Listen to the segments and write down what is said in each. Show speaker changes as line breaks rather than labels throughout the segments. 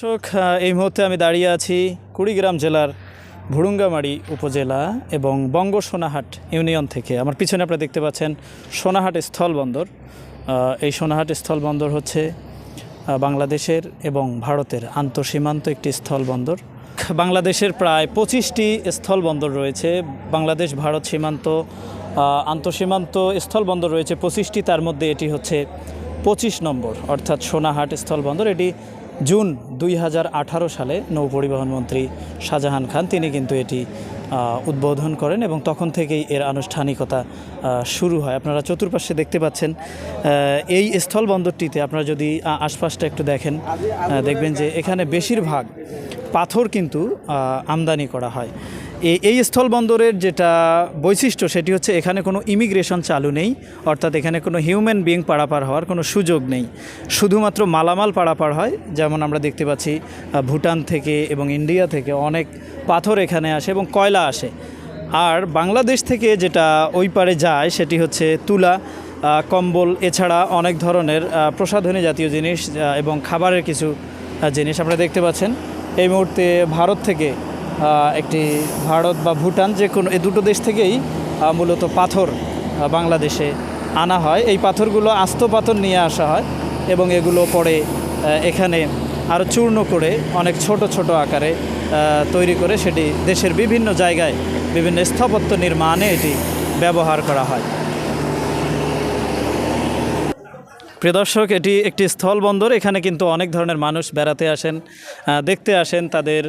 দর্শক, এই মুহূর্তে আমি দাঁড়িয়ে আছি কুড়িগ্রাম জেলার ভুরুঙ্গামারী উপজেলা এবং বঙ্গ সোনাহাট ইউনিয়ন থেকে। আমার পিছনে আপনারা দেখতে পাচ্ছেন সোনাহাট স্থলবন্দর। এই সোনাহাট স্থলবন্দর হচ্ছে বাংলাদেশের এবং ভারতের আন্তঃসীমান্ত একটি স্থলবন্দর। বাংলাদেশের প্রায় 25টি স্থলবন্দর রয়েছে। বাংলাদেশ ভারত সীমান্ত আন্তঃসীমান্ত স্থলবন্দর রয়েছে 25টি, তার মধ্যে এটি হচ্ছে 25 নম্বর, অর্থাৎ সোনাহাট স্থলবন্দর। এটি জুন 2018 সালে নৌ পরিবহন মন্ত্রী শাহজাহান খান তিনি কিন্তু এটি উদ্বোধন করেন এবং তখন থেকেই এর আনুষ্ঠানিকতা শুরু হয়। আপনারা চতুর্পাশে দেখতে পাচ্ছেন এই স্থলবন্দরটিতে আপনারা যদি আশপাশটা একটু দেখেন, দেখবেন যে এখানে বেশিরভাগ পাথর কিন্তু আমদানি করা হয়। এই স্থলবন্দরের যেটা বৈশিষ্ট্য সেটি হচ্ছে এখানে কোনো ইমিগ্রেশন চালু নেই, অর্থাৎ এখানে কোনো হিউম্যান বিইং পারাপার হওয়ার কোনো সুযোগ নেই। শুধুমাত্র মালামাল পারাপার হয়, যেমন আমরা দেখতে পাচ্ছি ভুটান থেকে এবং ইন্ডিয়া থেকে অনেক পাথর এখানে আসে এবং কয়লা আসে। আর বাংলাদেশ থেকে যেটা ওই পারে যায় সেটি হচ্ছে তুলা, কম্বল, এছাড়া অনেক ধরনের প্রসাধনী জাতীয় জিনিস এবং খাবারের কিছু জিনিস আপনারা দেখতে পাচ্ছেন। এই মুহূর্তে ভারত থেকে ভারত বা ভুটান যে কোনো এই দুটো দেশ থেকেই মূলত পাথর বাংলাদেশে আনা হয়। এই পাথরগুলো আস্ত পাথর নিয়ে আসা হয় এবং এগুলো পরে এখানে আরও চূর্ণ করে অনেক ছোট ছোট আকারে তৈরি করে সেটি দেশের বিভিন্ন জায়গায় বিভিন্ন স্থাপত্য নির্মাণে এটি ব্যবহার করা হয়। প্রিয় দর্শক, এটি একটি স্থলবন্দর। এখানে কিন্তু অনেক ধরনের মানুষ বেড়াতে আসেন, দেখতে আসেন তাদের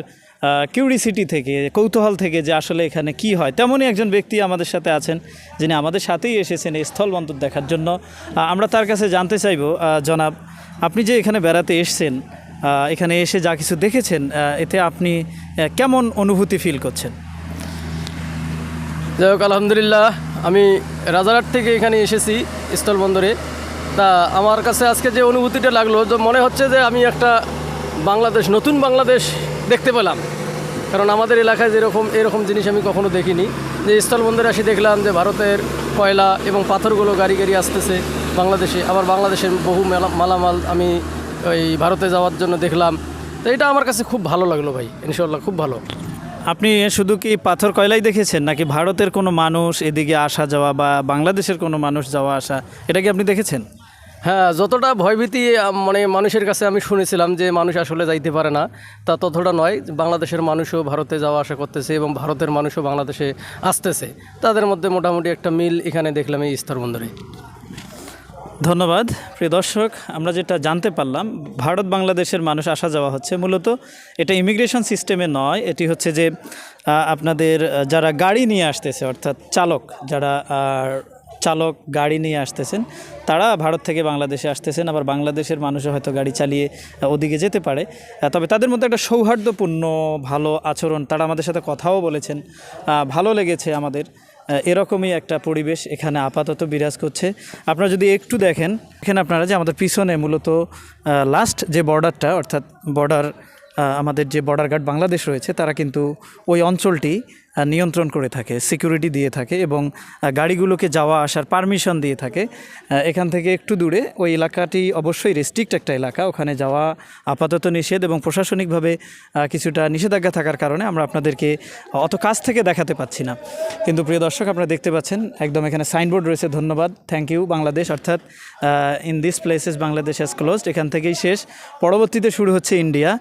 কিউরিসিটি থেকে, কৌতূহল থেকে যে আসলে এখানে কি হয়। তেমনই একজন ব্যক্তি আমাদের সাথে আছেন যিনি আমাদের সাথেই এসেছেন এই স্থলবন্দর দেখার জন্য। আমরা তার কাছে জানতে চাইব, জনাব, আপনি যে এখানে বেড়াতে এসেছেন, এখানে এসে যা কিছু দেখেছেন, এতে আপনি কেমন অনুভূতি ফিল করছেন?
যাই হোক, আলহামদুলিল্লাহ, আমি রাজারহাট থেকে এখানে এসেছি স্থলবন্দরে। তা আমার কাছে আজকে যে অনুভূতিটা লাগলো, যে মনে হচ্ছে যে আমি একটা বাংলাদেশ, নতুন বাংলাদেশ দেখতে পেলাম। কারণ আমাদের এলাকায় এরকম জিনিস আমি কখনো দেখিনি। যে স্থলবন্দরে আসি দেখলাম যে ভারতের কয়লা এবং পাথরগুলো গাড়ি গাড়ি আসতেছে বাংলাদেশে, আবার বাংলাদেশের বহু মালামাল আমি ওই ভারতে যাওয়ার জন্য দেখলাম। তো এটা আমার কাছে খুব ভালো লাগলো ভাই, ইনশাআল্লাহ খুব ভালো।
আপনি শুধু কি পাথর কয়লাই দেখেছেন নাকি ভারতের কোনো মানুষ এদিকে আসা যাওয়া বা বাংলাদেশের কোনো মানুষ যাওয়া আসা, এটা কি আপনি দেখেছেন?
হ্যাঁ, যতটা ভয়ভীতি মানে মানুষের কাছে আমি শুনেছিলাম যে মানুষ আসলে যাইতে পারে না, তা ততটা নয়। বাংলাদেশের মানুষও ভারতে যাওয়া আসা করতেছে এবং ভারতের মানুষও বাংলাদেশে আসতেছে। তাদের মধ্যে মোটামুটি একটা মিল এখানে দেখলাম এই স্থলবন্দরে।
ধন্যবাদ। প্রিয় দর্শক, আমরা যেটা জানতে পারলাম, ভারত বাংলাদেশের মানুষ আসা যাওয়া হচ্ছে, মূলত এটা ইমিগ্রেশন সিস্টেমে নয়। এটি হচ্ছে যে আপনাদের যারা গাড়ি নিয়ে আসতেছে, অর্থাৎ চালক গাড়ি নিয়ে আসতেছেন, তারা ভারত থেকে বাংলাদেশে আসতেছেন। আবার বাংলাদেশের মানুষও হয়তো গাড়ি চালিয়ে ওদিকে যেতে পারে। তবে তাদের মধ্যে একটা সৌহার্দ্যপূর্ণ ভালো আচরণ, তারা আমাদের সাথে কথাও বলেছেন, ভালো লেগেছে আমাদের। এরকমই একটা পরিবেশ এখানে আপাতত বিরাজ করছে। আপনারা যদি একটু দেখেন, এখানে আপনারা যে আমাদের পিছনে মূলত লাস্ট যে বর্ডারটা, অর্থাৎ আমাদের যে বর্ডার গার্ড বাংলাদেশ রয়েছে, তারা কিন্তু ওই অঞ্চলটি নিয়ন্ত্রণ করে থাকে, সিকিউরিটি দিয়ে থাকে এবং গাড়িগুলোকে যাওয়া আসার পারমিশন দিয়ে থাকে। এখান থেকে একটু দূরে ওই এলাকাটি অবশ্যই রেস্ট্রিক্ট একটা এলাকা, ওখানে যাওয়া আপাতত নিষেধ এবং প্রশাসনিকভাবে কিছুটা নিষেধাজ্ঞা থাকার কারণে আমরা আপনাদেরকে অত কাছ থেকে দেখাতে পাচ্ছি না। কিন্তু প্রিয় দর্শক, আপনারা দেখতে পাচ্ছেন একদম এখানে সাইনবোর্ড রয়েছে, ধন্যবাদ, থ্যাংক ইউ বাংলাদেশ, অর্থাৎ in this places Bangladesh has closed. এখান থেকেই শেষ, পরবর্তীতে শুরু হচ্ছে ইন্ডিয়া।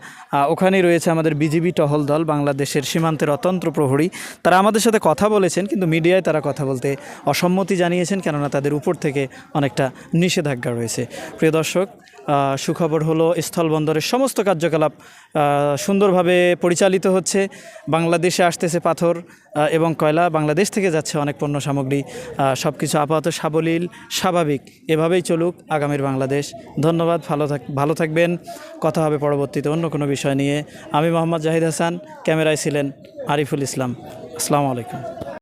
ওখানেই রয়েছে আমাদের বিজিবি টহল দল, বাংলাদেশের সীমান্তের অতন্ত্র প্রহরী। তারা আমাদের সাথে কথা বলেছেন, কিন্তু মিডিয়ায় তারা কথা বলতে অসম্মতি জানিয়েছেন, কেননা তাদের উপর থেকে অনেকটা নিষেধাজ্ঞা রয়েছে। প্রিয় দর্শক, সুখবর হলো স্থলবন্দরের সমস্ত কার্যকলাপ সুন্দরভাবে পরিচালিত হচ্ছে। বাংলাদেশে আসতেছে পাথর এবং কয়লা, বাংলাদেশ থেকে যাচ্ছে অনেক পণ্য সামগ্রী। সব কিছু আপাতত সাবলীল, স্বাভাবিক, এভাবেই চলুক আগামীর বাংলাদেশ। ধন্যবাদ, ভালো থাকবেন। কথা হবে পরবর্তীতে অন্য কোনো বিষয় নিয়ে। আমি মোহাম্মদ জাহিদ হাসান, ক্যামেরায় ছিলেন আরিফুল ইসলাম। আসসালামু আলাইকুম।